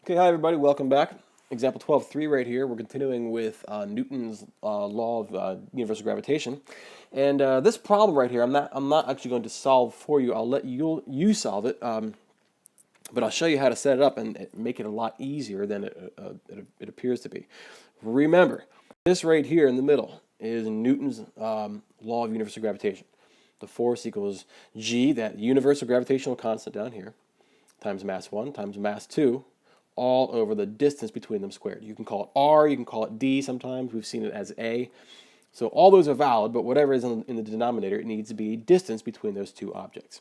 Okay, hi everybody, welcome back. Example 12.3 right here. We're continuing with Newton's law of universal gravitation, and this problem right here, I'm not actually going to solve for you. I'll let you solve it, but I'll show you how to set it up and make it a lot easier than it appears to be. Remember, this right here in the middle is Newton's law of universal gravitation. The force equals g, that universal gravitational constant down here, times mass 1 times mass 2, all over the distance between them squared. You can call it r, you can call it d sometimes. We've seen it as a. So all those are valid, but whatever is in the denominator, it needs to be distance between those two objects.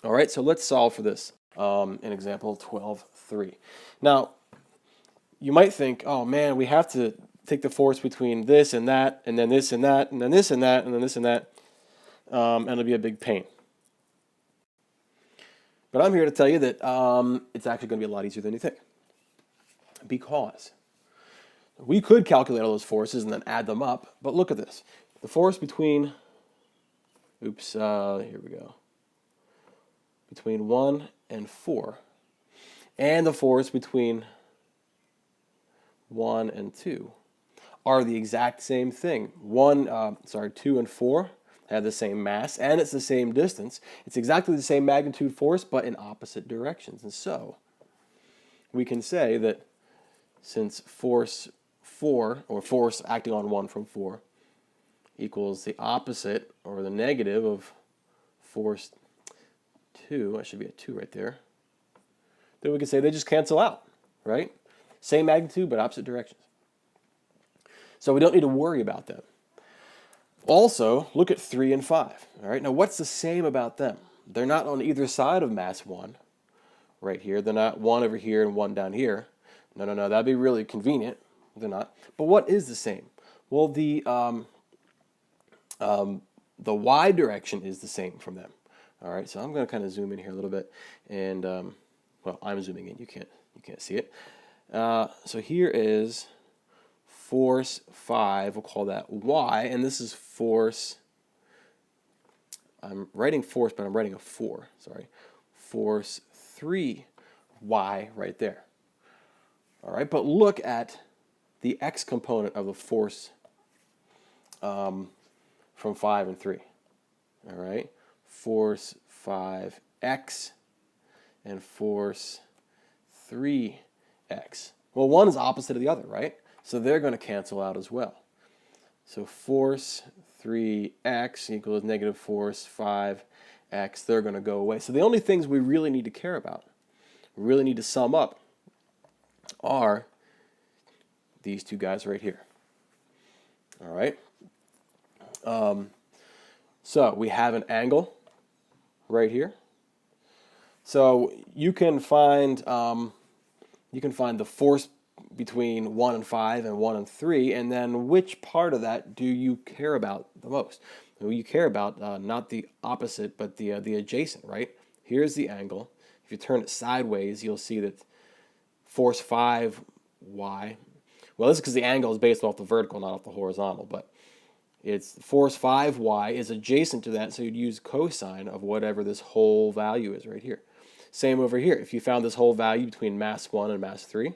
All right, so let's solve for this in example 12.3. Now, you might think, oh man, we have to take the force between this and that, and then this and that, and then this and that, and then this and that, and it'll be a big pain. But I'm here to tell you that it's actually going to be a lot easier than you think. Because we could calculate all those forces and then add them up, but look at this. The force between, here we go, between 1 and 4, and the force between 1 and 2 are the exact same thing. 2 and 4 have the same mass, and it's the same distance. It's exactly the same magnitude force, but in opposite directions. And so we can say that since force 4, or force acting on 1 from 4, equals the opposite, or the negative, of force 2, that should be a 2 right there, then we can say they just cancel out, right? Same magnitude, but opposite directions. So we don't need to worry about them. Also, look at 3 and 5. All right, now what's the same about them? They're not on either side of mass 1 right here. They're not 1 over here and 1 down here. No, that'd be really convenient. They're not. But what is the same? Well, the y direction is the same from them. All right, so I'm going to kind of zoom in here a little bit, and well, I'm zooming in. You can't see it. So here is force 5, we'll call that y, and this is force, I'm writing force, but I'm writing a 4, sorry, force 3y right there. All right, but look at the x component of the force from 5 and 3. All right, force 5x and force 3x. Well, one is opposite of the other, right? So they're going to cancel out as well. So force 3x equals negative force 5x. They're going to go away. So the only things we really need to care about, we really need to sum up, are these two guys right here. All right. So we have an angle right here. So you can find the force between 1 and 5 and 1 and 3, and then which part of that do you care about the most? Well, you care about not the opposite, but the adjacent, right? Here's the angle. If you turn it sideways, you'll see that force 5y, well, this is because the angle is based off the vertical, not off the horizontal, but it's force 5y is adjacent to that, so you'd use cosine of whatever this whole value is right here. Same over here. If you found this whole value between mass 1 and mass 3,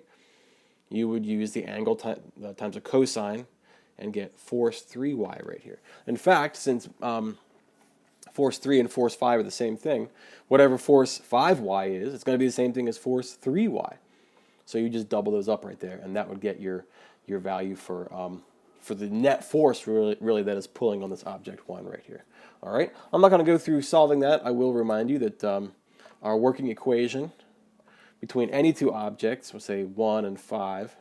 you would use the angle times a cosine and get force 3y right here. In fact, since force 3 and force 5 are the same thing, whatever force 5y is, it's going to be the same thing as force 3y. So you just double those up right there, and that would get your value for the net force really that is pulling on this object 1 right here. All right, I'm not going to go through solving that. I will remind you that our working equation between any two objects, we'll say 1 and 5,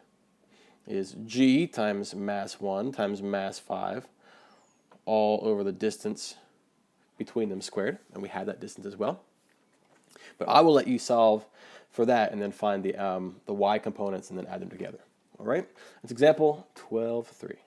is g times mass 1 times mass 5, all over the distance between them squared, and we had that distance as well. But I will let you solve for that and then find the y components and then add them together. All right, that's example 12.3.